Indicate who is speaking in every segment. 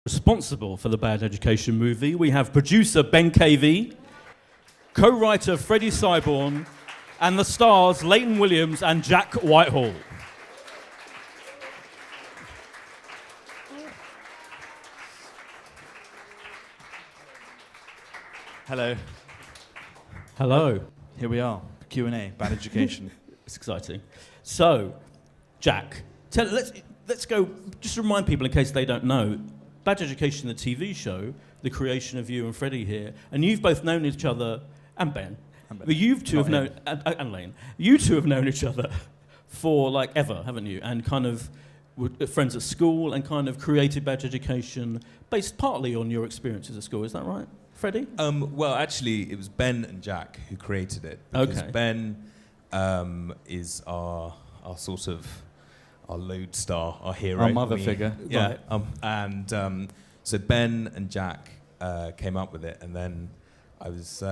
Speaker 1: responsible for the Bad Education movie. We have producer Ben Cavey, co-writer Freddie Syborn, and the stars Leighton Williams and Jack Whitehall.
Speaker 2: Hello.
Speaker 1: Hello.
Speaker 2: Here we are. Q&A. Bad Education.
Speaker 1: It's exciting. So, Jack, let's go. Just remind people in case they don't know. Bad Education, the TV show, the creation of you and Freddie here, and you've both known each other, and Ben. But you two have known, and Lane. You two have known each other for like ever, haven't you? And kind of were friends at school, and kind of created Bad Education based partly on your experiences at school. Is that right, Freddie?
Speaker 3: Well, actually, it was Ben and Jack who created it. Because Ben is our sort of our lodestar, our hero,
Speaker 2: our mother figure.
Speaker 3: Yeah, right. So Ben and Jack came up with it, and then I was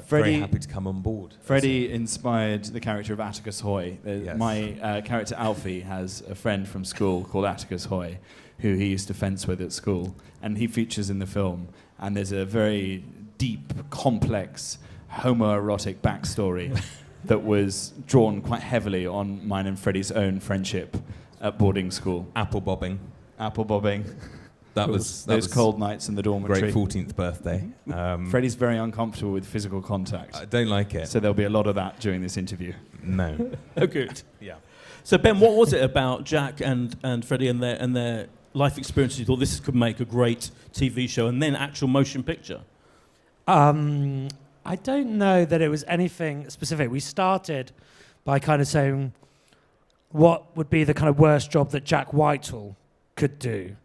Speaker 3: very happy to come on board.
Speaker 2: Freddie inspired the character of Atticus Hoy.
Speaker 3: Yes.
Speaker 2: My character Alfie has a friend from school called Atticus Hoy, who he used to fence with at school, and he features in the film. And there's a very deep, complex, homoerotic backstory that was drawn quite heavily on mine and Freddie's own friendship at boarding school.
Speaker 3: Apple bobbing. That was
Speaker 2: cold nights in the dormitory.
Speaker 3: Great 14th birthday.
Speaker 2: Freddie's very uncomfortable with physical contact.
Speaker 3: I don't like it.
Speaker 2: So there'll be a lot of that during this interview.
Speaker 3: No.
Speaker 1: Oh, good.
Speaker 3: Yeah.
Speaker 1: So Ben, what was it about Jack and Freddie and their life experiences you thought this could make a great TV show and then actual motion picture?
Speaker 4: I don't know that it was anything specific. We started by kind of saying what would be the kind of worst job that Jack Whitehall could do.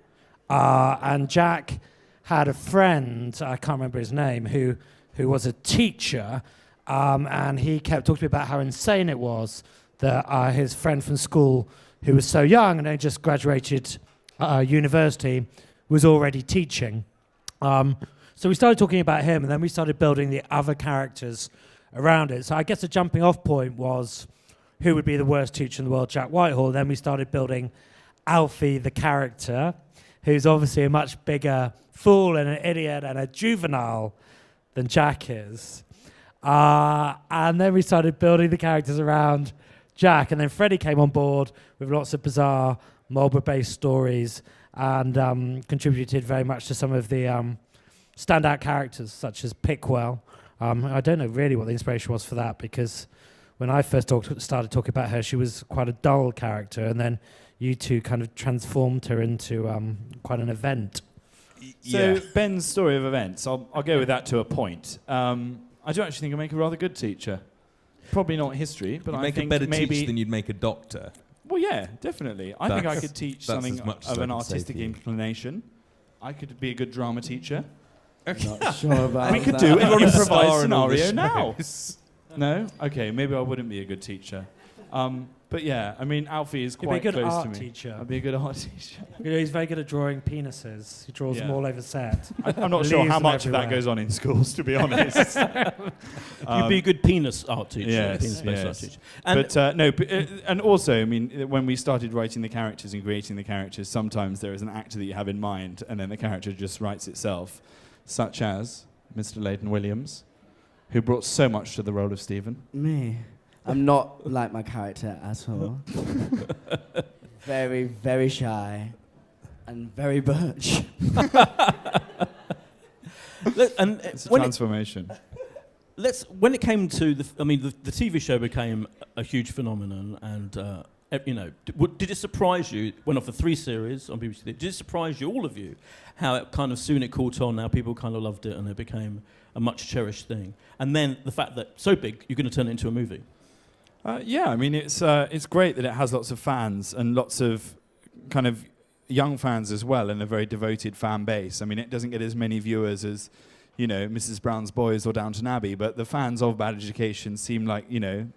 Speaker 4: And Jack had a friend, I can't remember his name, who was a teacher, and he kept talking to me about how insane it was that his friend from school, who was so young and only just graduated university, was already teaching. So we started talking about him, and then we started building the other characters around it. So I guess the jumping off point was who would be the worst teacher in the world, Jack Whitehall. Then we started building Alfie, the character, who's obviously a much bigger fool and an idiot and a juvenile than Jack is. And then we started building the characters around Jack, and then Freddie came on board with lots of bizarre Marlborough-based stories and contributed very much to some of the standout characters, such as Pickwell. I don't know really what the inspiration was for that, because when I first started talking about her, she was quite a dull character, and then you two kind of transformed her into quite an event.
Speaker 2: So Ben's story of events, I'll go with that to a point. I do actually think I make a rather good teacher. Probably not history, but
Speaker 3: you'd
Speaker 2: I
Speaker 3: make
Speaker 2: think
Speaker 3: a better
Speaker 2: maybe
Speaker 3: teacher than you'd make a doctor.
Speaker 2: Well, yeah, definitely. I think I could teach something of an artistic inclination. I could be a good drama teacher.
Speaker 5: Not sure about
Speaker 2: we could
Speaker 5: that.
Speaker 2: do an improvised
Speaker 3: Star in all the
Speaker 2: scenario now.
Speaker 3: shows.
Speaker 2: No? Okay, maybe I wouldn't be a good teacher. But yeah, I mean, Alfie is quite
Speaker 4: You'd be a good
Speaker 2: close
Speaker 4: art
Speaker 2: to me.
Speaker 4: teacher.
Speaker 2: I'd be a good art teacher.
Speaker 4: You know, he's very good at drawing penises. He draws them all over set.
Speaker 2: I'm not sure
Speaker 4: Leaves
Speaker 2: how
Speaker 4: them
Speaker 2: much of that
Speaker 4: everywhere.
Speaker 2: goes on in schools, to be honest.
Speaker 1: You'd be a good penis art teacher.
Speaker 2: Yes,
Speaker 1: Penis-based art
Speaker 2: yes.
Speaker 1: teacher. And
Speaker 2: And also, I mean, when we started writing the characters and creating the characters, sometimes there is an actor that you have in mind, and then the character just writes itself, such as Mr. Leighton Williams, who brought so much to the role of Stephen.
Speaker 5: Me. I'm not like my character at all. Very, very shy and very butch.
Speaker 2: It's a transformation.
Speaker 1: When it came to the TV show became a huge phenomenon, and did it surprise you? Went off for 3 series on BBC. Did it surprise you, all of you, how it kind of soon it caught on? Now people kind of loved it, and it became a much cherished thing. And then the fact that so big, you're going to turn it into a movie.
Speaker 2: Yeah, I mean, it's great that it has lots of fans and lots of kind of young fans as well, and a very devoted fan base. I mean, it doesn't get as many viewers as, Mrs. Brown's Boys or Downton Abbey, but the fans of Bad Education seem like,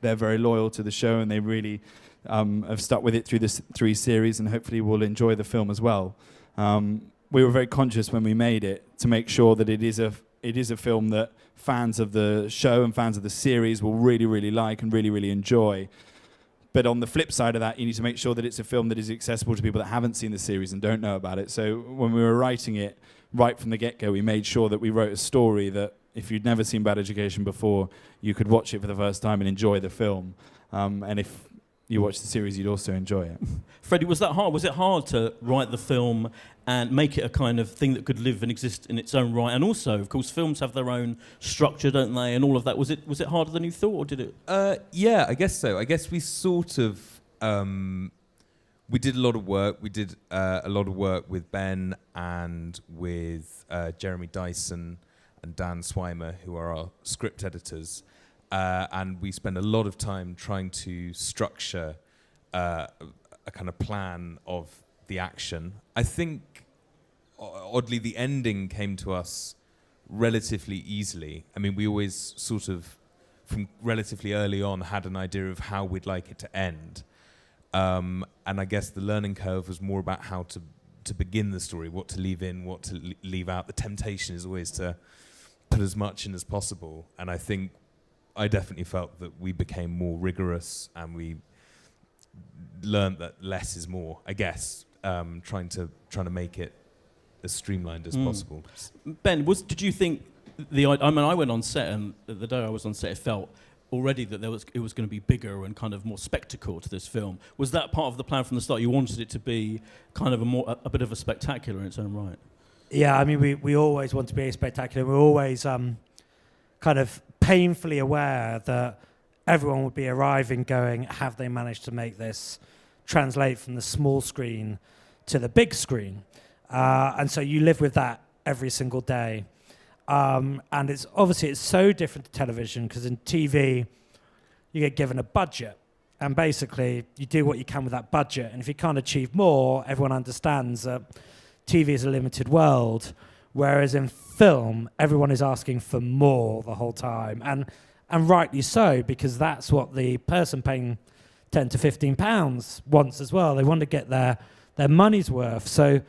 Speaker 2: they're very loyal to the show, and they really have stuck with it through this 3 series, and hopefully will enjoy the film as well. We were very conscious when we made it to make sure that it is a film that fans of the show and fans of the series will really, really like and really, really enjoy. But on the flip side of that, you need to make sure that it's a film that is accessible to people that haven't seen the series and don't know about it. So when we were writing it, right from the get-go, we made sure that we wrote a story that if you'd never seen Bad Education before, you could watch it for the first time and enjoy the film. And if you watch the series, you'd also enjoy it.
Speaker 1: Freddie, was that hard? Was it hard to write the film and make it a kind of thing that could live and exist in its own right? And also, of course, films have their own structure, don't they? And all of that. Was it harder than you thought, or did it?
Speaker 3: Yeah, I guess so. I guess we sort of we did a lot of work. We did a lot of work with Ben and with Jeremy Dyson and Dan Swimer, who are our script editors. And we spend a lot of time trying to structure a kind of plan of the action. I think, oddly, the ending came to us relatively easily. I mean, we always sort of, from relatively early on, had an idea of how we'd like it to end. And I guess the learning curve was more about how to begin the story, what to leave in, what to leave out. The temptation is always to put as much in as possible. And I think I definitely felt that we became more rigorous and we learned that less is more, I guess, trying to make it as streamlined as possible.
Speaker 1: Ben, did you think I went on set, and the day I was on set, it felt already that it was going to be bigger and kind of more spectacle to this film. Was that part of the plan from the start? You wanted it to be kind of a bit of a spectacular in its own right?
Speaker 4: Yeah, I mean, we always want to be spectacular. We're always kind of painfully aware that everyone would be arriving going, have they managed to make this translate from the small screen to the big screen? And so you live with that every single day. And it's so different to television, because in TV, you get given a budget. And basically, you do what you can with that budget. And if you can't achieve more, everyone understands that TV is a limited world. Whereas in film, everyone is asking for more the whole time. And rightly so, because that's what the person paying £10 to £15 wants as well. They want to get their money's worth. So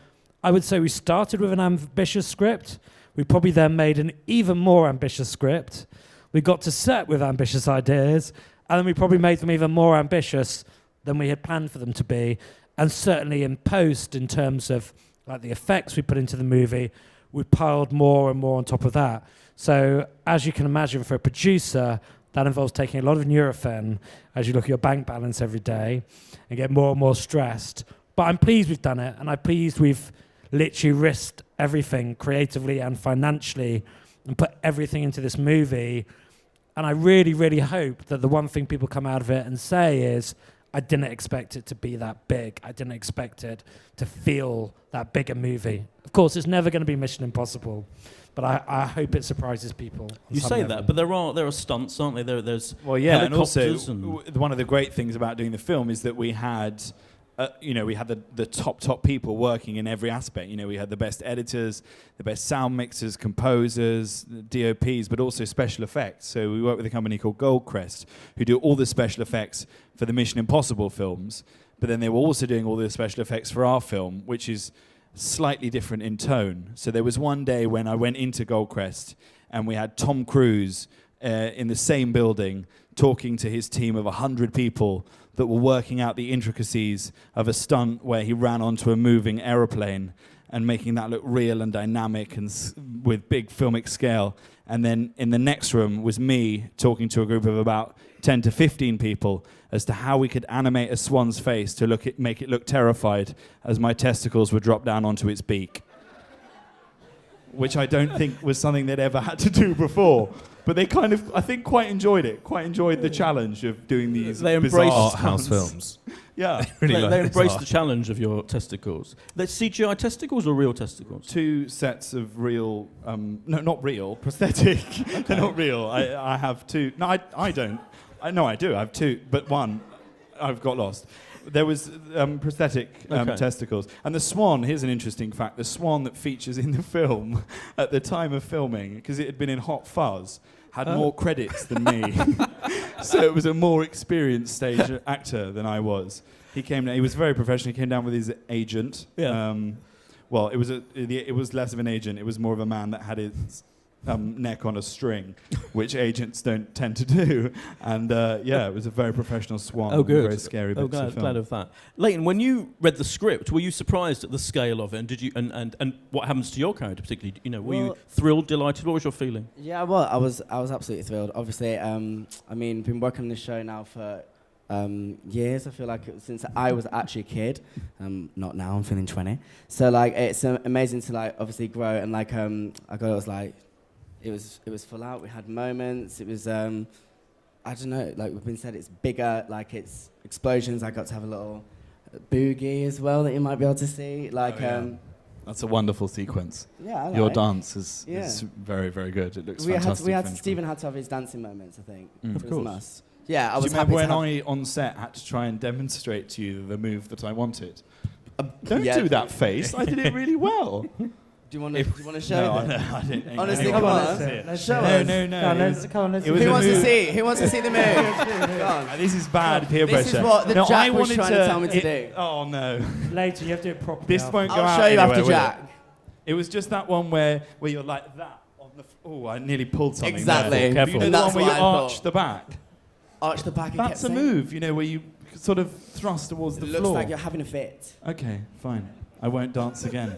Speaker 4: I would say we started with an ambitious script. We probably then made an even more ambitious script. We got to set with ambitious ideas, and then we probably made them even more ambitious than we had planned for them to be. And certainly in post, in terms of like the effects we put into the movie, we piled more and more on top of that. So as you can imagine, for a producer, that involves taking a lot of Nurofen as you look at your bank balance every day and get more and more stressed. But I'm pleased we've done it, and I'm pleased we've literally risked everything creatively and financially and put everything into this movie. And I really, really hope that the one thing people come out of it and say is, I didn't expect it to be that big. I didn't expect it to feel that big a movie. Of course, it's never going to be Mission Impossible, but I hope it surprises people.
Speaker 1: You say that, but there are stunts, aren't there? There's
Speaker 2: and also one of the great things about doing the film is that we had, we had the top people working in every aspect. We had the best editors, the best sound mixers, composers, DOPs, but also special effects. So we worked with a company called Goldcrest, who do all the special effects for the Mission Impossible films, but then they were also doing all the special effects for our film, which is slightly different in tone. So there was one day when I went into Goldcrest and we had Tom Cruise in the same building talking to his team of 100 people that were working out the intricacies of a stunt where he ran onto a moving aeroplane and making that look real and dynamic and with big filmic scale. And then in the next room was me talking to a group of about 10 to 15 people as to how we could animate a swan's face to make it look terrified as my testicles would drop down onto its beak. Which I don't think was something they'd ever had to do before. But they kind of, I think, quite enjoyed the challenge of doing these bizarre
Speaker 3: art house films.
Speaker 2: Yeah.
Speaker 1: They embraced the challenge of your testicles. They're CGI testicles or real testicles?
Speaker 2: 2 sets of real, no, not real, prosthetic. Okay. They're not real. I have 2. No, I don't. I do. I have 2, but one I've got lost. There was prosthetic testicles. And the swan, here's an interesting fact, the swan that features in the film at the time of filming, because it had been in Hot Fuzz, had more credits than me. So it was a more experienced stage actor than I was. He was very professional. He came down with his agent.
Speaker 1: Yeah.
Speaker 2: Well, it was less of an agent. It was more of a man that had his neck on a string, which agents don't tend to do. And it was a very professional swan.
Speaker 1: Oh, good.
Speaker 2: Very scary bits of film.
Speaker 1: Glad of that. Leighton, when you read the script, were you surprised at the scale of it? And did you and what happens to your character particularly? You know, were you
Speaker 5: Well-
Speaker 1: thrilled, delighted? What was your feeling?
Speaker 5: Yeah, well, I was absolutely thrilled. Obviously, I mean, been working on this show now for years. I feel like since I was actually a kid. Not now. I'm feeling 20. So like, it's amazing to like obviously grow and like I got it was like, it was full out. We had moments. It was I don't know. Like we've been said, it's bigger. Like it's explosions. I got to have a little boogie as well that you might be able to see. Like
Speaker 2: That's a wonderful sequence.
Speaker 5: yeah, I
Speaker 2: Your
Speaker 5: like.
Speaker 2: dance is
Speaker 5: Yeah.
Speaker 2: very, very good. It looks
Speaker 5: We
Speaker 2: fantastic.
Speaker 5: had
Speaker 2: visually.
Speaker 5: Stephen had to have his dancing moments. I think.
Speaker 2: Mm.
Speaker 5: It
Speaker 2: Of
Speaker 5: was a
Speaker 2: course.
Speaker 5: must. Yeah, I
Speaker 2: Do
Speaker 5: was
Speaker 2: you
Speaker 5: happy
Speaker 2: remember
Speaker 5: to
Speaker 2: when
Speaker 5: have.
Speaker 2: I, on set, had to try and demonstrate to you the move that I wanted? Don't
Speaker 5: yeah.
Speaker 2: do that face. I did it really well.
Speaker 5: Do you want to show
Speaker 2: No,
Speaker 5: them?
Speaker 2: I didn't.
Speaker 5: Honestly,
Speaker 2: anyone
Speaker 5: come on.
Speaker 2: wants to see it.
Speaker 4: Let's
Speaker 5: Show
Speaker 4: see
Speaker 5: us.
Speaker 4: it.
Speaker 2: No.
Speaker 4: Come on,
Speaker 2: it was-
Speaker 4: come on, let's
Speaker 2: it was
Speaker 4: see
Speaker 2: a
Speaker 5: Who wants to
Speaker 2: move.
Speaker 5: see? Who wants to see the move? Go on.
Speaker 2: This is bad peer
Speaker 5: This is
Speaker 2: pressure.
Speaker 5: what the
Speaker 2: No,
Speaker 5: Jack
Speaker 2: I
Speaker 5: was
Speaker 2: wanted
Speaker 5: trying to tell me to do.
Speaker 2: Oh no,
Speaker 4: Later, you have to do it properly.
Speaker 2: this
Speaker 4: after.
Speaker 2: won't go out.
Speaker 5: I'll show you after
Speaker 2: anywhere, will it?
Speaker 5: Jack.
Speaker 2: It was just that one where you're like that on the. Oh, I nearly pulled something.
Speaker 5: Exactly.
Speaker 2: There.
Speaker 1: Careful.
Speaker 2: You know
Speaker 5: And
Speaker 2: the
Speaker 5: that's
Speaker 2: one where
Speaker 5: what
Speaker 2: you
Speaker 5: I
Speaker 2: arch
Speaker 5: thought.
Speaker 2: the back.
Speaker 5: Arch the back.
Speaker 2: That's a move, you know, where you sort of thrust towards
Speaker 5: It
Speaker 2: the
Speaker 5: looks
Speaker 2: floor.
Speaker 5: like you're having a fit.
Speaker 2: Okay, fine. I won't dance again.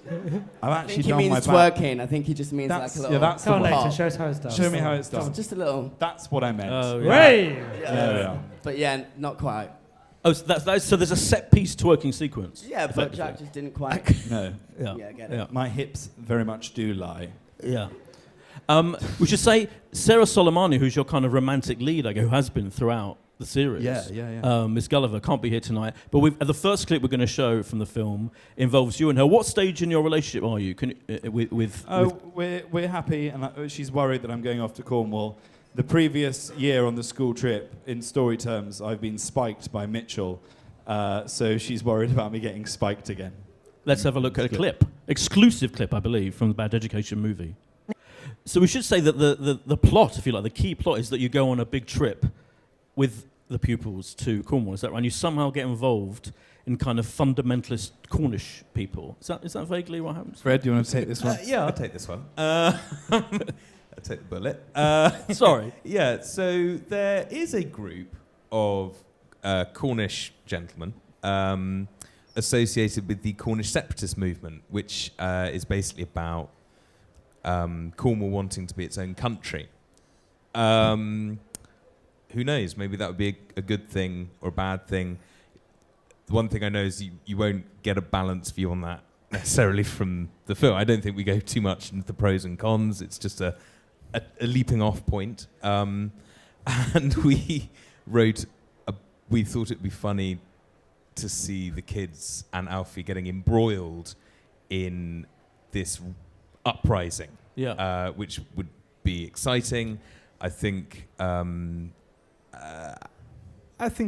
Speaker 2: I've
Speaker 5: I
Speaker 2: actually
Speaker 5: think he
Speaker 2: done my
Speaker 5: means
Speaker 2: back.
Speaker 5: twerking. I think he just means
Speaker 2: That's-
Speaker 5: like a little.
Speaker 2: yeah, that's the
Speaker 4: Come on,
Speaker 2: one.
Speaker 4: later.
Speaker 5: pop.
Speaker 4: Show us how it's done.
Speaker 2: Show me how it's done.
Speaker 5: Just a little.
Speaker 2: That's what I meant.
Speaker 1: Oh, yeah.
Speaker 4: Hey!
Speaker 2: Yeah.
Speaker 5: But yeah, not quite.
Speaker 1: Oh, so there's a set piece twerking sequence.
Speaker 5: Yeah, but
Speaker 1: effectively.
Speaker 5: Jack just didn't quite.
Speaker 2: No,
Speaker 1: Yeah.
Speaker 5: Yeah, get it.
Speaker 1: Yeah.
Speaker 2: my hips very much do lie.
Speaker 1: Yeah. We should say Sarah Soleimani, who's your kind of romantic lead, who has been throughout the series. Miss Gulliver can't be here tonight, but the first clip we're going to show from the film involves you and her. What stage in your relationship are you? With
Speaker 2: We're happy, and she's worried that I'm going off to Cornwall. The previous year on the school trip, in story terms, I've been spiked by Mitchell, so she's worried about me getting spiked again.
Speaker 1: Let's have a look at a clip, exclusive clip, I believe, from the Bad Education movie. So we should say that the plot, if you like, the key plot is that you go on a big trip with the pupils to Cornwall, is that right? And you somehow get involved in kind of fundamentalist Cornish people. Is that vaguely what happens?
Speaker 2: Fred, do you want to take this one?
Speaker 3: Yeah, I'll take this one. I'll take the bullet.
Speaker 1: Sorry.
Speaker 3: Yeah, so there is a group of Cornish gentlemen associated with the Cornish separatist movement, which is basically about Cornwall wanting to be its own country. Who knows? Maybe that would be a good thing or a bad thing. The one thing I know is you won't get a balanced view on that necessarily from the film. I don't think we go too much into the pros and cons. It's just a leaping off point. And we we thought it'd be funny to see the kids and Alfie getting embroiled in this uprising, which would be exciting. I think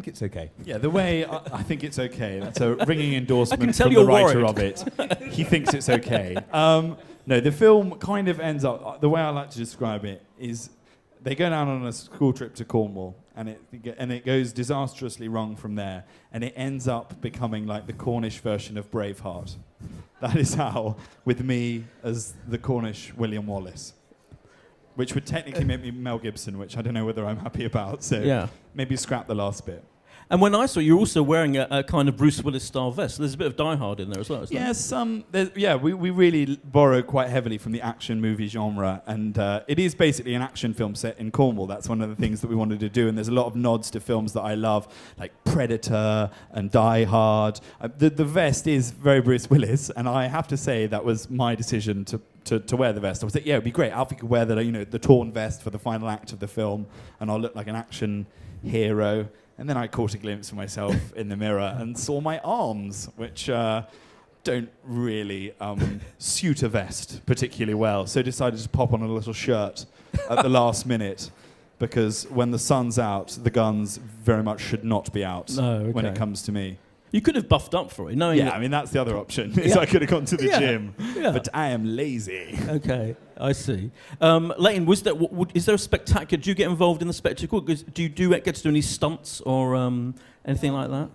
Speaker 3: it's okay.
Speaker 2: Yeah, the way I think it's okay. That's a ringing endorsement
Speaker 1: tell
Speaker 2: from the
Speaker 1: you're
Speaker 2: writer
Speaker 1: worried.
Speaker 2: of it. He thinks it's okay. No, the film kind of ends up. The way I like to describe it is, they go down on a school trip to Cornwall, and it goes disastrously wrong from there, and it ends up becoming like the Cornish version of Braveheart. That is how, with me as the Cornish William Wallace, which would technically make me Mel Gibson, which I don't know whether I'm happy about. So maybe scrap the last bit.
Speaker 1: And when I saw you're also wearing a kind of Bruce Willis style vest. So there's a bit of Die Hard in there as well, isn't there?
Speaker 2: Yes, we really borrow quite heavily from the action movie genre, and it is basically an action film set in Cornwall. That's one of the things that we wanted to do, and there's a lot of nods to films that I love, like Predator and Die Hard. The vest is very Bruce Willis, and I have to say that was my decision to wear the vest. I was like, yeah, it'd be great. Alfie could wear the torn vest for the final act of the film, and I'll look like an action hero. And then I caught a glimpse of myself in the mirror and saw my arms, which don't really suit a vest particularly well. So decided to pop on a little shirt at the last minute, because when the sun's out, the guns very much should not be out when it comes to me.
Speaker 1: You could have buffed up for it, knowing
Speaker 2: Yeah, I mean, that's the other option, is I could have gone to the gym.
Speaker 1: Yeah.
Speaker 2: But I am lazy.
Speaker 1: Okay, I see. Leighton, is there a spectacular? Do you get involved in the spectacle? Do you get to do any stunts or anything like that?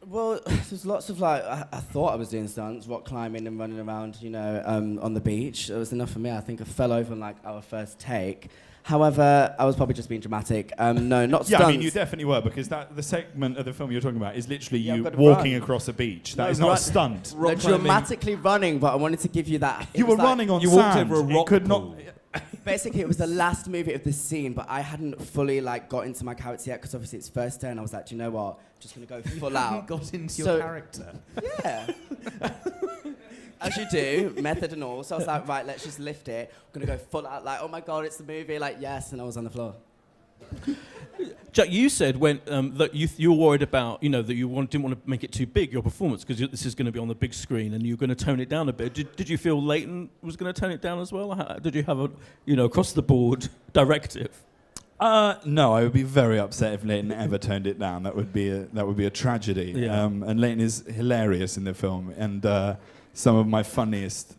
Speaker 5: Well, there's lots of like, I thought I was doing stunts, rock climbing and running around, on the beach. It was enough for me. I think I fell over on like our first take. However, I was probably just being dramatic. No, not
Speaker 2: Yeah,
Speaker 5: stunts.
Speaker 2: I mean, you definitely were, because the segment of the film you're talking about is literally
Speaker 5: Yeah, I've
Speaker 2: you
Speaker 5: got to
Speaker 2: walking
Speaker 5: run.
Speaker 2: across a beach. That
Speaker 5: No,
Speaker 2: is not a
Speaker 5: run-
Speaker 2: stunt.
Speaker 5: No,
Speaker 3: Rock climbing.
Speaker 5: dramatically running, but I wanted to give you that. It
Speaker 2: You were
Speaker 5: was like-
Speaker 2: running on
Speaker 3: You walked
Speaker 2: sand.
Speaker 3: over a
Speaker 2: It
Speaker 3: rock
Speaker 2: could
Speaker 3: pool.
Speaker 2: not.
Speaker 5: Basically, it was the last movie of this scene, but I hadn't fully like got into my character yet because obviously it's first day, and I was like, do you know what? Just gonna go full out.
Speaker 3: Got into
Speaker 5: So-
Speaker 3: your character.
Speaker 5: Yeah. As you do, method and all. So I was like, right, let's just lift it. I'm gonna go full out, like, oh my god, it's the movie, like yes, and I was on the floor.
Speaker 1: Jack, you said when that you were worried about, that you didn't want to make it too big, your performance, because this is going to be on the big screen, and you're going to tone it down a bit. Did you feel Leighton was going to tone it down as well? Did you have a, across the board directive?
Speaker 2: No, I would be very upset if Leighton ever toned it down. That would be a tragedy.
Speaker 1: Yeah.
Speaker 2: And Leighton is hilarious in the film, and some of my funniest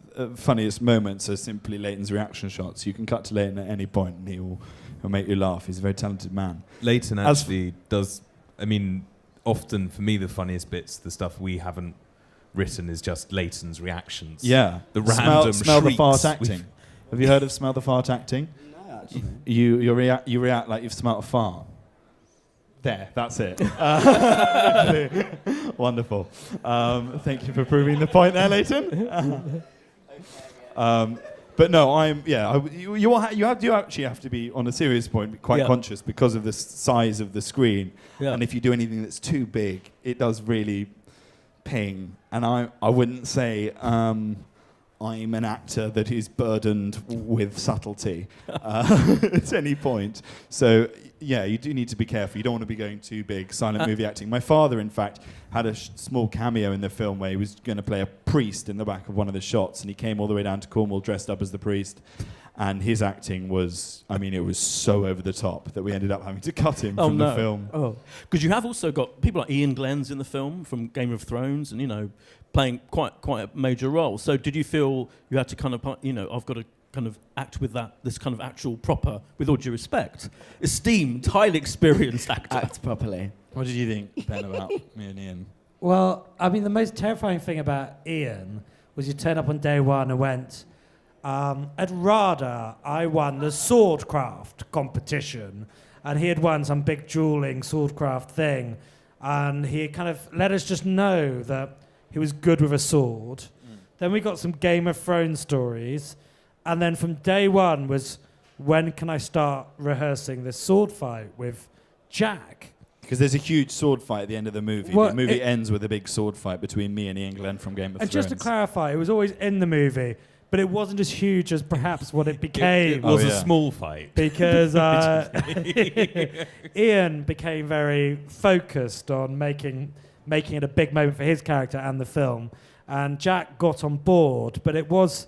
Speaker 2: moments are simply Leighton's reaction shots. You can cut to Leighton at any point, and he'll make you laugh. He's a very talented man.
Speaker 3: Leighton
Speaker 2: As-
Speaker 3: actually does. I mean, often for me, the funniest bits, the stuff we haven't written, is just Leighton's reactions.
Speaker 2: Yeah,
Speaker 3: The random
Speaker 2: smell the fart
Speaker 3: shrieks
Speaker 2: acting. Have you heard of smell the fart acting?
Speaker 5: No, actually.
Speaker 2: You react like you've smelt a fart. There, that's it. Wonderful. Thank you for proving the point there, Leighton. But no, you actually have to be, on a serious point, quite
Speaker 1: Yeah.
Speaker 2: conscious because of the size of the screen.
Speaker 1: Yeah.
Speaker 2: And if you do anything that's too big, it does really ping. And I wouldn't say I'm an actor that is burdened with subtlety at any point. So, yeah, you do need to be careful. You don't want to be going too big, silent movie acting. My father, in fact, had a small cameo in the film where he was going to play a priest in the back of one of the shots, and he came all the way down to Cornwall dressed up as the priest. And his acting was, it was so over the top that we ended up having to cut him from the film.
Speaker 1: Oh, because you have also got people like Ian Glenn's in the film from Game of Thrones, and playing quite a major role. So did you feel you had to kind of, I've got to kind of act with this kind of actual proper, with all due respect, esteemed, highly experienced actor?
Speaker 5: Act properly.
Speaker 2: What did you think, Ben, about me and Ian?
Speaker 4: Well, the most terrifying thing about Ian was you turned up on day one and went, at RADA, I won the swordcraft competition, and he had won some big dueling swordcraft thing, and he kind of let us just know that he was good with a sword. Then we got some Game of Thrones stories, and then from day one was, when can I start rehearsing this sword fight with Jack?
Speaker 2: Because there's a huge sword fight at the end of the movie.
Speaker 4: Well,
Speaker 2: the movie
Speaker 4: it-
Speaker 2: ends with a big sword fight between me and Ian Glenn from Game of
Speaker 4: And
Speaker 2: Thrones.
Speaker 4: just to clarify, it was always in the movie, but it wasn't as huge as perhaps what it became.
Speaker 3: It was
Speaker 2: Oh,
Speaker 3: a
Speaker 2: yeah.
Speaker 3: small fight.
Speaker 4: Because Ian became very focused on making it a big moment for his character and the film. And Jack got on board, but it was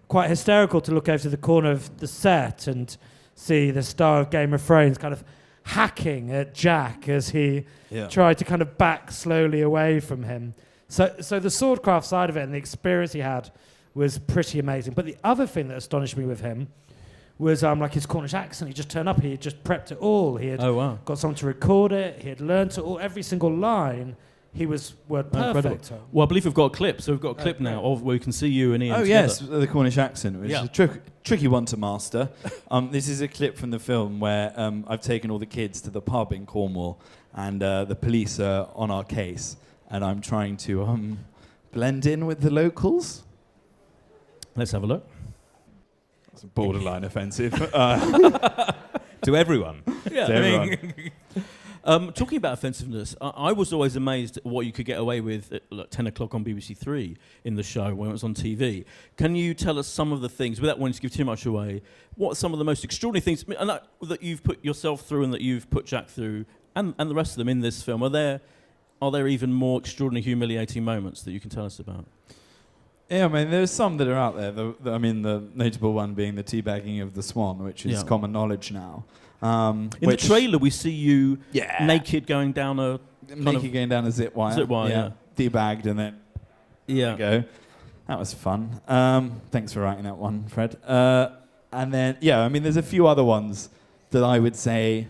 Speaker 4: quite hysterical to look over to the corner of the set and see the star of Game of Thrones kind of hacking at Jack as he
Speaker 2: Yeah.
Speaker 4: tried to kind of back slowly away from him. So the swordcraft side of it and the experience he had was pretty amazing. But the other thing that astonished me with him was like his Cornish accent. He just turned up. He had just prepped it all. He had
Speaker 1: Oh, wow.
Speaker 4: got someone to record it. He had learned it all. Every single line, he was word perfect. on.
Speaker 1: Well, I believe we've got a clip. So we've got a clip now of where we can see you and Ian
Speaker 2: Oh,
Speaker 1: together.
Speaker 2: yes, the Cornish accent, which
Speaker 1: Yeah.
Speaker 2: is a tricky one to master. This is a clip from the film where I've taken all the kids to the pub in Cornwall, and the police are on our case, and I'm trying to blend in with the locals.
Speaker 1: Let's have a look.
Speaker 2: That's borderline offensive.
Speaker 3: To everyone.
Speaker 1: Yeah.
Speaker 2: To everyone.
Speaker 1: Talking about offensiveness, I was always amazed at what you could get away with at 10 o'clock on BBC Three in the show when it was on TV. Can you tell us some of the things, without wanting to give too much away, what are some of the most extraordinary things that you've put yourself through and that you've put Jack through, and the rest of them in this film? Are there even more extraordinary, humiliating moments that you can tell us about?
Speaker 2: Yeah, there's some that are out there. The notable one being the teabagging of the swan, which is
Speaker 1: Yeah.
Speaker 2: common knowledge now.
Speaker 1: In the trailer, we see you
Speaker 2: Yeah.
Speaker 1: naked going down a
Speaker 2: Naked going down a zip wire.
Speaker 1: Zip wire, yeah.
Speaker 2: Teabagged and then
Speaker 1: yeah.
Speaker 2: go. That was fun. Thanks for writing that one, Fred. And then, there's a few other ones that I would say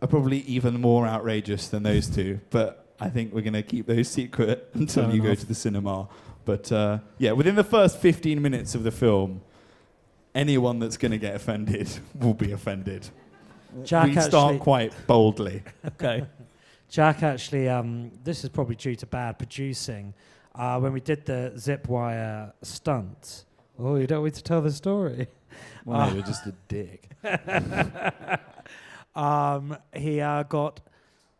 Speaker 2: are probably even more outrageous than those two. But I think we're going to keep those secret until
Speaker 1: Fair
Speaker 2: you go
Speaker 1: enough.
Speaker 2: to the cinema. But yeah, within the first 15 minutes of the film, anyone that's going to get offended will be offended.
Speaker 4: Jack
Speaker 2: We start
Speaker 4: actually-
Speaker 2: quite boldly.
Speaker 1: Okay.
Speaker 4: Jack actually, this is probably due to bad producing. When we did the zip wire stunt. Oh, you don't want me to tell the story?
Speaker 2: Well, you're just a dick.
Speaker 4: He got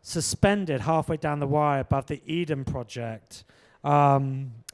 Speaker 4: suspended halfway down the wire above the Eden Project,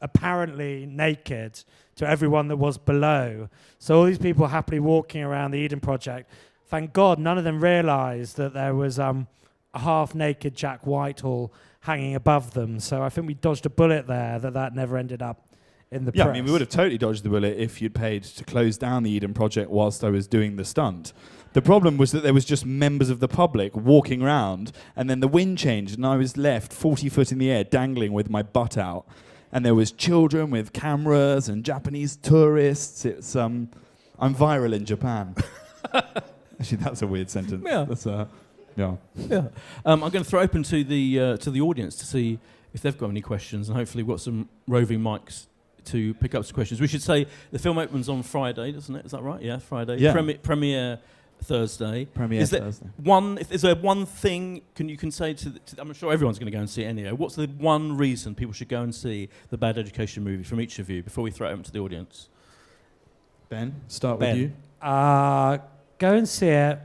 Speaker 4: apparently naked to everyone that was below. So all these people happily walking around the Eden Project. Thank God none of them realised that there was a half-naked Jack Whitehall hanging above them. So I think we dodged a bullet there that never ended up in the
Speaker 2: Yeah,
Speaker 4: press.
Speaker 2: I mean, we would have totally dodged the bullet if you'd paid to close down the Eden Project whilst I was doing the stunt. The problem was that there was just members of the public walking around, and then the wind changed, and I was left 40 foot in the air, dangling with my butt out. And there was children with cameras and Japanese tourists. It's I'm viral in Japan. Actually, that's a weird sentence.
Speaker 1: Yeah.
Speaker 2: That's yeah.
Speaker 1: Yeah. I'm going to throw open to the audience to see if they've got any questions, and hopefully we've got some roving mics to pick up some questions. We should say the film opens on Friday, doesn't it? Is that right? Yeah, Friday.
Speaker 2: Yeah.
Speaker 1: Premiere Thursday.
Speaker 2: Premiere
Speaker 1: Is there
Speaker 2: Thursday.
Speaker 1: is there one thing you can say to I'm sure everyone's going to go and see it anyway. What's the one reason people should go and see the Bad Education movie from each of you before we throw it open to the audience?
Speaker 2: Ben, start
Speaker 1: Ben.
Speaker 2: with you.
Speaker 4: Go and see it.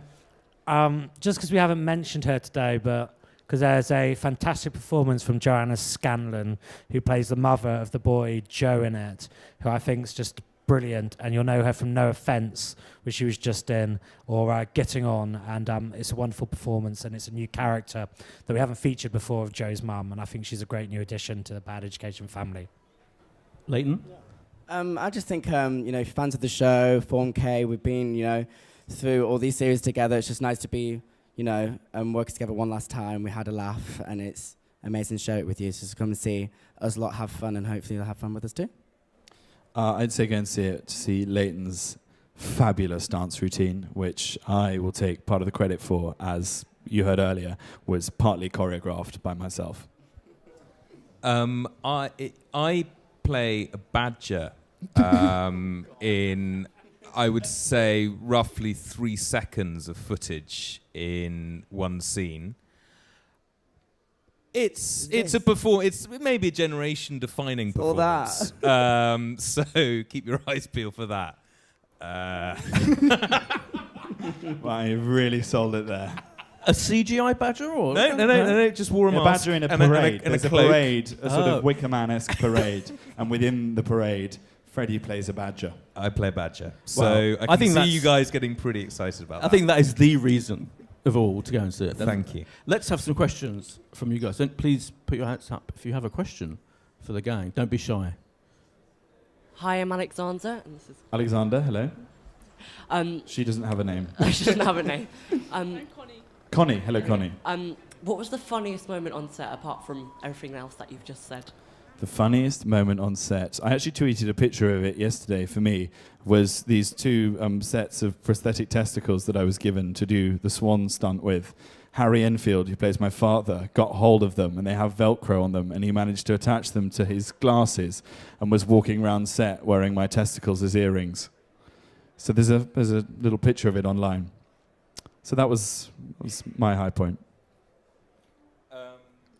Speaker 4: Just because we haven't mentioned her today, but because there's a fantastic performance from Joanna Scanlon, who plays the mother of the boy Joe in it, who I think is just brilliant. And you'll know her from No Offence, which she was just in, or Getting On. And it's a wonderful performance, and it's a new character that we haven't featured before of Joe's mum. And I think she's a great new addition to the Bad Education family.
Speaker 1: Leighton?
Speaker 5: I just think, if you're fans of the show, Form K, we've been, through all these series together. It's just nice to be, working together one last time. We had a laugh, and it's amazing to share it with you. So just come and see us lot have fun, and hopefully you'll have fun with us too.
Speaker 2: I'd say go and see it to see Leighton's fabulous dance routine, which I will take part of the credit for, as you heard earlier, was partly choreographed by myself.
Speaker 3: I play a badger in, I would say, roughly 3 seconds of footage in one scene. It's maybe a generation defining
Speaker 5: All
Speaker 3: performance. So keep your eyes peeled for that.
Speaker 2: Well, you really sold it there.
Speaker 1: A CGI badger or
Speaker 3: No, just wore a
Speaker 2: A
Speaker 3: mask.
Speaker 2: badger in a
Speaker 3: and
Speaker 2: parade.
Speaker 3: and
Speaker 2: There's a
Speaker 3: cloak.
Speaker 2: parade, a sort
Speaker 1: Oh.
Speaker 2: of Wicker Man-esque parade, and within the parade, Freddie plays a badger.
Speaker 3: I play badger. So
Speaker 1: Well,
Speaker 3: I
Speaker 1: I
Speaker 3: can
Speaker 1: think
Speaker 3: see
Speaker 1: that's-
Speaker 3: you guys getting pretty excited about that.
Speaker 1: I think that is the reason of all to go and see it.
Speaker 3: Thank you.
Speaker 1: Let's have some questions from you guys. Don't please put your hands up if you have a question for the gang. Don't be shy.
Speaker 6: Hi, I'm Alexander, and this is.
Speaker 2: Alexander, hello. She doesn't have a name.
Speaker 6: She doesn't have a name.
Speaker 2: Connie, hello Connie.
Speaker 6: What was the funniest moment on set apart from everything else that you've just said?
Speaker 2: The funniest moment on set, I actually tweeted a picture of it yesterday for me, was these two sets of prosthetic testicles that I was given to do the swan stunt with. Harry Enfield, who plays my father, got hold of them, and they have Velcro on them, and he managed to attach them to his glasses and was walking around set wearing my testicles as earrings. So there's a little picture of it online. So that was my high point.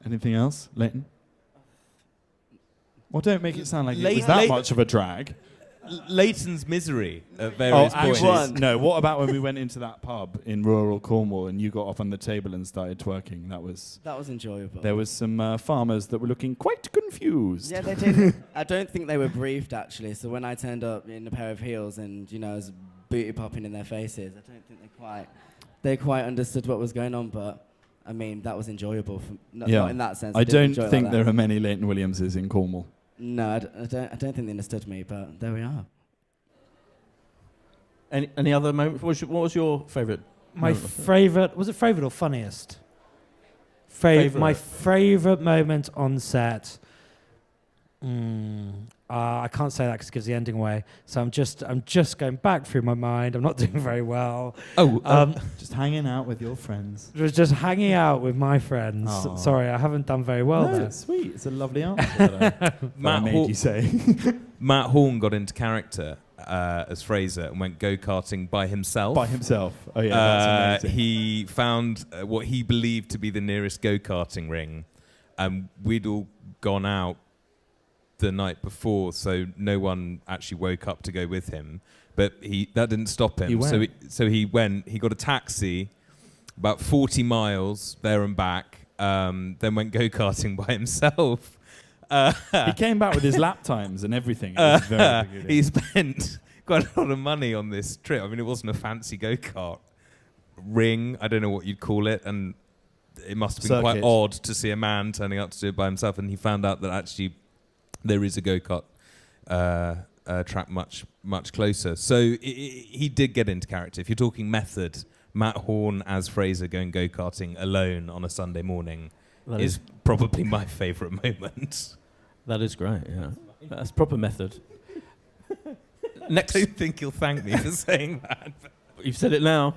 Speaker 2: Anything else, Leighton? Well, don't make it sound like it was that much of a drag.
Speaker 3: Leighton's misery at various points.
Speaker 2: actually, no. What about when we went into that pub in rural Cornwall and you got up on the table and started twerking? That was
Speaker 5: enjoyable.
Speaker 2: There was some farmers that were looking quite confused.
Speaker 5: Yeah, they did. I don't think they were briefed, actually. So when I turned up in a pair of heels and, I was booty popping in their faces, I don't think they quite understood what was going on. But, I mean, that was enjoyable. Not in that sense.
Speaker 2: I
Speaker 5: didn't
Speaker 2: don't
Speaker 5: enjoy it
Speaker 2: think
Speaker 5: like
Speaker 2: there
Speaker 5: that.
Speaker 2: are many Leighton Williamses in Cornwall.
Speaker 5: No, I don't think they understood me, but there we are.
Speaker 1: Any other moment? What was your favourite?
Speaker 4: My
Speaker 1: moment?
Speaker 4: favourite, was it favourite or funniest?
Speaker 1: Favourite.
Speaker 4: My favourite moment on set I can't say that because it gives the ending away. So I'm just going back through my mind. I'm not doing very well.
Speaker 2: Just hanging out with your friends.
Speaker 4: It was just hanging out with my friends.
Speaker 2: Aw.
Speaker 4: Sorry, I haven't done very well
Speaker 2: No,
Speaker 4: there.
Speaker 2: it's sweet. It's a lovely answer. that I
Speaker 3: Matt,
Speaker 2: made you say.
Speaker 3: Matt Horn got into character as Fraser and went go-karting by himself.
Speaker 2: By himself. Oh yeah, that's amazing.
Speaker 3: He found what he believed to be the nearest go-karting ring, and we'd all gone out the night before, so no one actually woke up to go with him. But that didn't stop him.
Speaker 2: He went.
Speaker 3: So he went. He got a taxi, about 40 miles there and back. Then went go-karting by himself.
Speaker 2: He came back with his lap times and everything. It was very good.
Speaker 3: He spent quite a lot of money on this trip. I mean, it wasn't a fancy go-kart ring. I don't know what you'd call it, and it must have been quite
Speaker 2: Circuit.
Speaker 3: odd to see a man turning up to do it by himself. And he found out that actually there is a go-kart track much closer. So he did get into character. If you're talking method, Matt Horn as Fraser going go-karting alone on a Sunday morning
Speaker 1: That
Speaker 3: is probably my favourite moment.
Speaker 1: That is great, yeah. That's proper method. Next,
Speaker 3: I don't think you'll thank me for saying that.
Speaker 1: you've said it now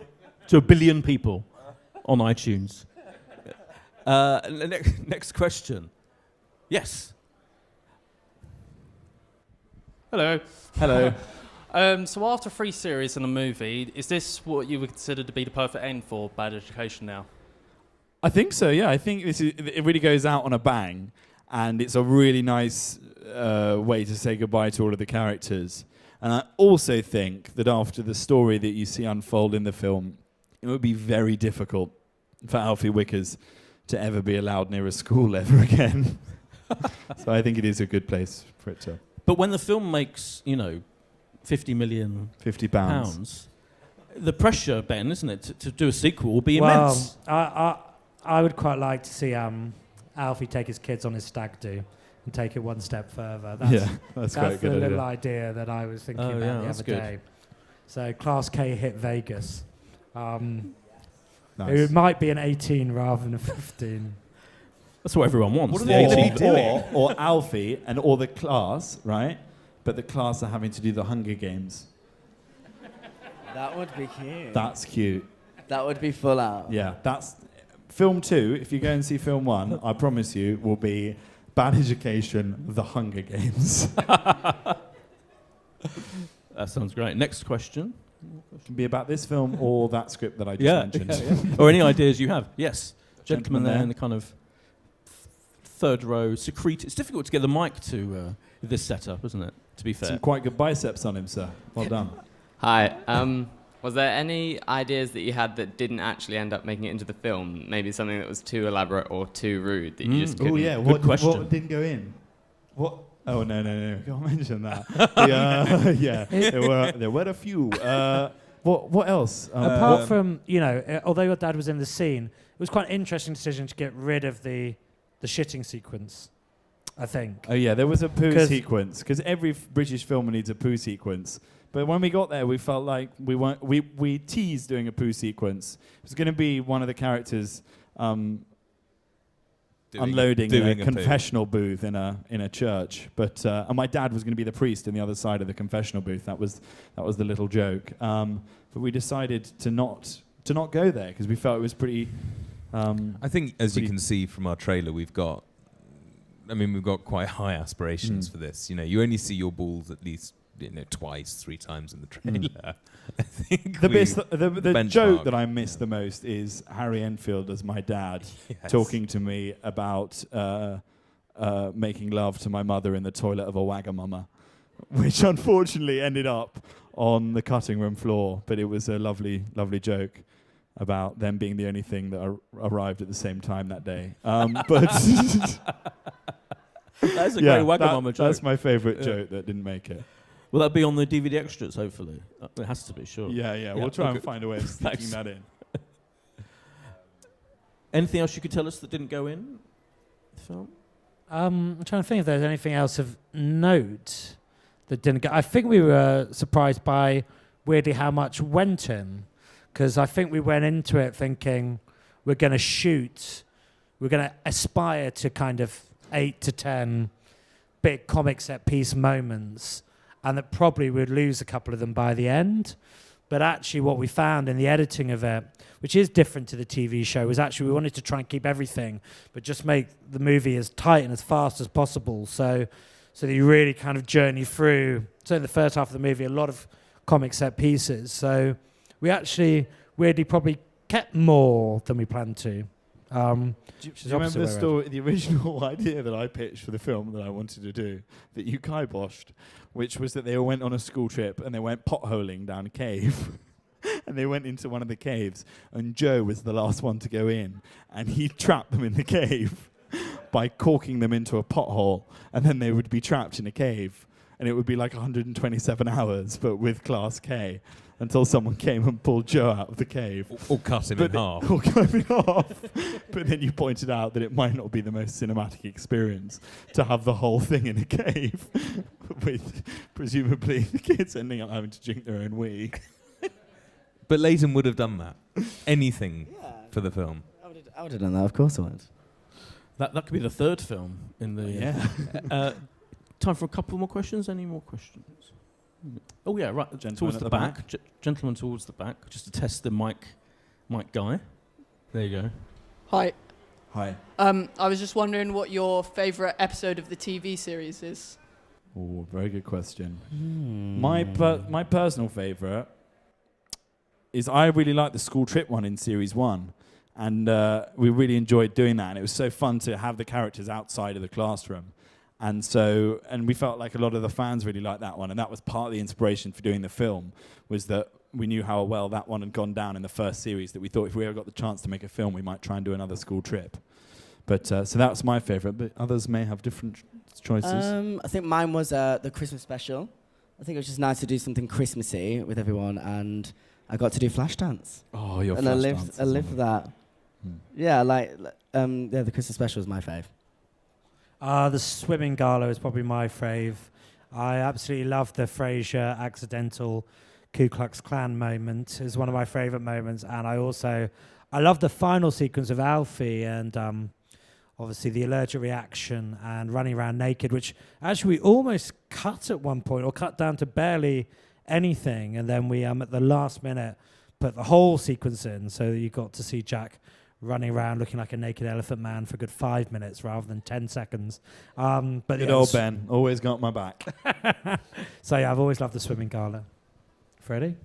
Speaker 1: to 1 billion people on iTunes. Next question. Yes.
Speaker 7: Hello.
Speaker 2: Hello.
Speaker 7: So after 3 series and a movie, is this what you would consider to be the perfect end for Bad Education now?
Speaker 2: I think so. Yeah, I think it really goes out on a bang, and it's a really nice way to say goodbye to all of the characters. And I also think that after the story that you see unfold in the film, it would be very difficult for Alfie Wickers to ever be allowed near a school ever again. So I think it is a good place for it to.
Speaker 1: But when the film makes, 50 million
Speaker 2: £50.
Speaker 1: pounds, the pressure, Ben, isn't it, to do a sequel will be
Speaker 4: Well,
Speaker 1: immense.
Speaker 4: I would quite like to see Alfie take his kids on his stag do and take it one step further.
Speaker 2: That's quite a
Speaker 4: That's the
Speaker 2: good
Speaker 4: little
Speaker 2: idea.
Speaker 4: idea that I was thinking
Speaker 1: Oh,
Speaker 4: about
Speaker 1: yeah,
Speaker 4: the
Speaker 1: that's
Speaker 4: other
Speaker 1: good.
Speaker 4: day. So Class K hit Vegas.
Speaker 2: Nice.
Speaker 4: It might be an 18 rather than a 15.
Speaker 1: That's what everyone wants.
Speaker 3: What are
Speaker 1: the
Speaker 3: they
Speaker 1: 18.
Speaker 3: gonna be doing?
Speaker 2: Or Alfie or the class, right? But the class are having to do the Hunger Games.
Speaker 5: That would be cute.
Speaker 2: That's cute.
Speaker 5: That would be full out.
Speaker 2: Yeah, that's film 2. If you go and see film 1, I promise you, will be Bad Education, The Hunger Games.
Speaker 1: That sounds great. Next question.
Speaker 2: It can be about this film or that script that I just mentioned.
Speaker 1: Or any ideas you have. Yes. Gentleman
Speaker 2: Gentleman
Speaker 1: there
Speaker 2: there.
Speaker 1: in the kind of third row. Secrete. It's difficult to get the mic to this setup, isn't it? To be fair.
Speaker 2: Some quite good biceps on him, sir. Well done.
Speaker 8: Hi. Was there any ideas that you had that didn't actually end up making it into the film? Maybe something that was too elaborate or too rude that you just couldn't?
Speaker 2: Oh yeah,
Speaker 1: Good question.
Speaker 2: what didn't go in? What? Oh no, can't mention that. Yeah, there were a few. What else?
Speaker 4: Apart from, although your dad was in the scene, it was quite an interesting decision to get rid of the shitting sequence, I think.
Speaker 2: Oh yeah, there was a poo
Speaker 4: 'Cause-
Speaker 2: sequence because every British film needs a poo sequence. But when we got there, we felt like we teased doing a poo sequence. It was going to be one of the characters unloading in a
Speaker 3: poo.
Speaker 2: confessional booth in a church. But and my dad was going to be the priest in the other side of the confessional booth. That was the little joke. But we decided to not go there because we felt it was pretty.
Speaker 3: I think, as you
Speaker 2: Pretty-
Speaker 3: can see from our trailer, we've got quite high aspirations for this. You only see your balls at least twice, 3 times in the trailer. I think
Speaker 2: The
Speaker 3: benchmark.
Speaker 2: joke that I miss the most is Harry Enfield as my dad
Speaker 3: Yes.
Speaker 2: talking to me about making love to my mother in the toilet of a Wagamama, which unfortunately ended up on the cutting room floor. But it was a lovely, lovely joke about them being the only thing that arrived at the same time that day. But
Speaker 1: That's a
Speaker 2: yeah,
Speaker 1: great Wagamama joke.
Speaker 2: that's my favourite joke that didn't make it.
Speaker 1: Will that be on the DVD extras, hopefully? It has to be, sure.
Speaker 2: Yeah, we'll try
Speaker 1: okay.
Speaker 2: and find a way of sticking
Speaker 1: Thanks.
Speaker 2: that in.
Speaker 1: Anything else you could tell us that didn't go in the film?
Speaker 4: I'm trying to think if there's anything else of note that didn't go. I think we were surprised by, weirdly, how much went in. Because I think we went into it thinking we're going to aspire to kind of 8 to 10 big comic set piece moments, and that probably we'd lose a couple of them by the end. But actually what we found in the editing of it, which is different to the TV show, was actually we wanted to try and keep everything, but just make the movie as tight and as fast as possible. So that you really kind of journey through, so in the first half of the movie, a lot of comic set pieces. So we actually weirdly probably kept more than we planned to.
Speaker 2: Do you remember the story, the original idea that I pitched for the film that I wanted to do, that you kiboshed, which was that they all went on a school trip and they went potholing down a cave. And they went into one of the caves, and Joe was the last one to go in, and he trapped them in the cave by corking them into a pothole, and then they would be trapped in a cave, and it would be like 127 hours, but with Class K, until someone came and pulled Joe out of the cave.
Speaker 3: Or cut him in half.
Speaker 2: Or cut him in half. But then you pointed out that it might not be the most cinematic experience to have the whole thing in a cave, with presumably the kids ending up having to drink their own wee.
Speaker 3: But Leighton would have done that. Anything for the film.
Speaker 5: I would have done that, of course I would.
Speaker 1: That could be the third film in the... time for a couple more questions. Any more questions? Oh, yeah, right.
Speaker 2: Gentleman
Speaker 1: towards
Speaker 2: at
Speaker 1: the
Speaker 2: the
Speaker 1: back. Gentleman towards the back, just to test the mic guy. There you go.
Speaker 9: Hi.
Speaker 2: Hi.
Speaker 9: I was just wondering what your favourite episode of the TV series is.
Speaker 2: Oh, very good question. My personal favourite is I really like the school trip one in series 1. And we really enjoyed doing that. And it was so fun to have the characters outside of the classroom. And we felt like a lot of the fans really liked that one. And that was part of the inspiration for doing the film, was that we knew how well that one had gone down in the first series, that we thought if we ever got the chance to make a film, we might try and do another school trip. But so that's my favourite, but others may have different choices.
Speaker 5: I think mine was the Christmas special. I think it was just nice to do something Christmassy with everyone, and I got to do Flashdance.
Speaker 2: Oh, your
Speaker 5: and
Speaker 2: Flashdance.
Speaker 5: I lived that. Yeah, the Christmas special was my fave.
Speaker 4: The swimming gala is probably my fave. I absolutely love the Frasier accidental Ku Klux Klan moment. It's one of my favourite moments. And I love the final sequence of Alfie and obviously the allergic reaction and running around naked, which actually we almost cut at one point, or cut down to barely anything. And then we, at the last minute, put the whole sequence in so that you got to see Jack running around looking like a naked elephant man for a good 5 minutes rather than 10 seconds. But
Speaker 2: good old Ben, always got my back.
Speaker 4: So yeah, I've always loved the swimming gala. Freddie?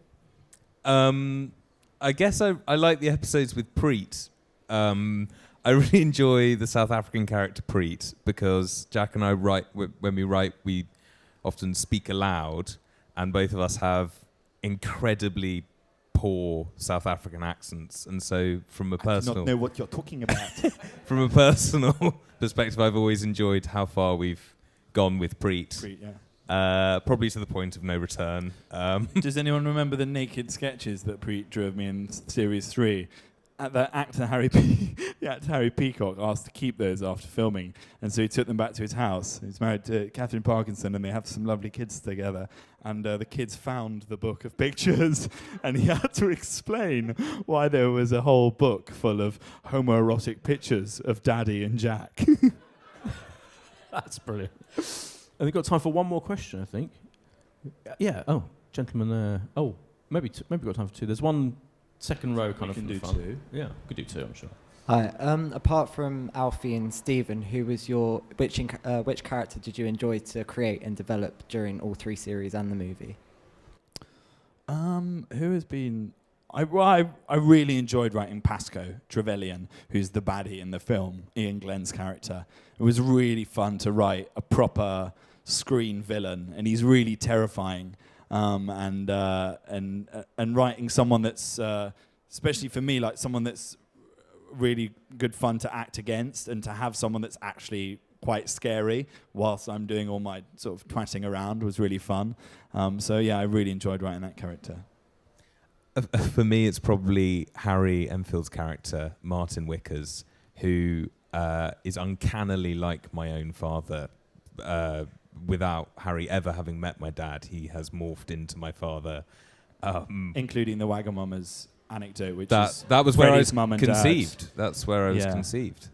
Speaker 3: I guess I like the episodes with Preet. I really enjoy the South African character Preet, because Jack and I when we write, we often speak aloud, and both of us have incredibly poor South African accents, and so from a personal...
Speaker 2: I do not know what you're talking about.
Speaker 3: From a personal perspective, I've always enjoyed how far we've gone with Preet.
Speaker 2: Preet, yeah.
Speaker 3: Probably to the point of no return.
Speaker 2: Does anyone remember the naked sketches that Preet drew of me in series 3? The actor Harry Peacock asked to keep those after filming, and so he took them back to his house. He's married to Catherine Parkinson, and they have some lovely kids together. And the kids found the book of pictures, and he had to explain why there was a whole book full of homoerotic pictures of Daddy and Jack.
Speaker 1: That's brilliant. And we've got time for one more question, I think. Yeah. Oh, gentleman there. Oh, maybe we've got time for two. There's one second row kind of.
Speaker 2: Can do
Speaker 1: front.
Speaker 2: two.
Speaker 1: Yeah, could do two, I'm sure.
Speaker 10: Hi. Apart from Alfie and Stephen, which character did you enjoy to create and develop during all 3 series and the movie?
Speaker 2: Who has been... I really enjoyed writing Pasco Trevelyan, who's the baddie in the film, Ian Glenn's character. It was really fun to write a proper screen villain, and he's really terrifying. And writing someone that's, especially for me, like someone that's really good fun to act against, and to have someone that's actually quite scary whilst I'm doing all my sort of twatting around was really fun. So yeah, I really enjoyed writing that character.
Speaker 3: For me, it's probably Harry Enfield's character, Martin Wickers, who is uncannily like my own father. Without Harry ever having met my dad, he has morphed into my father.
Speaker 2: Including the Wagamama's anecdote, which
Speaker 3: that was where I was conceived. That's where I was conceived.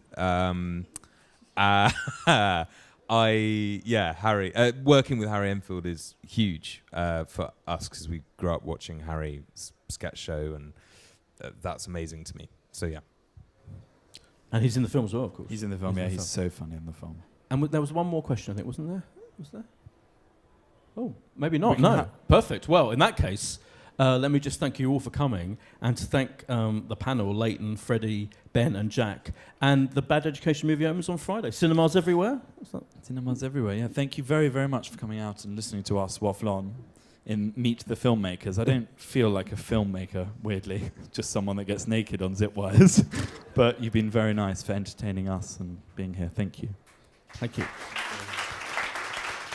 Speaker 3: Harry. Working with Harry Enfield is huge for us because we grew up watching Harry's sketch show, and that's amazing to me. So yeah.
Speaker 1: And he's in the film as well, of course.
Speaker 2: He's in the film. He's so funny in the film.
Speaker 1: And there was one more question, I think, wasn't there? Was there? Oh, maybe not.
Speaker 2: We can
Speaker 1: No. Perfect. Well, in that case, let me just thank you all for coming, and to thank the panel, Leighton, Freddie, Ben, and Jack. And the Bad Education movie opens on Friday. Cinemas everywhere.
Speaker 2: Cinemas everywhere. Yeah. Thank you very, very much for coming out and listening to us waffle on in Meet the Filmmakers. I don't feel like a filmmaker, weirdly, just someone that gets naked on zip wires. But you've been very nice for entertaining us and being here. Thank you.
Speaker 1: Thank you.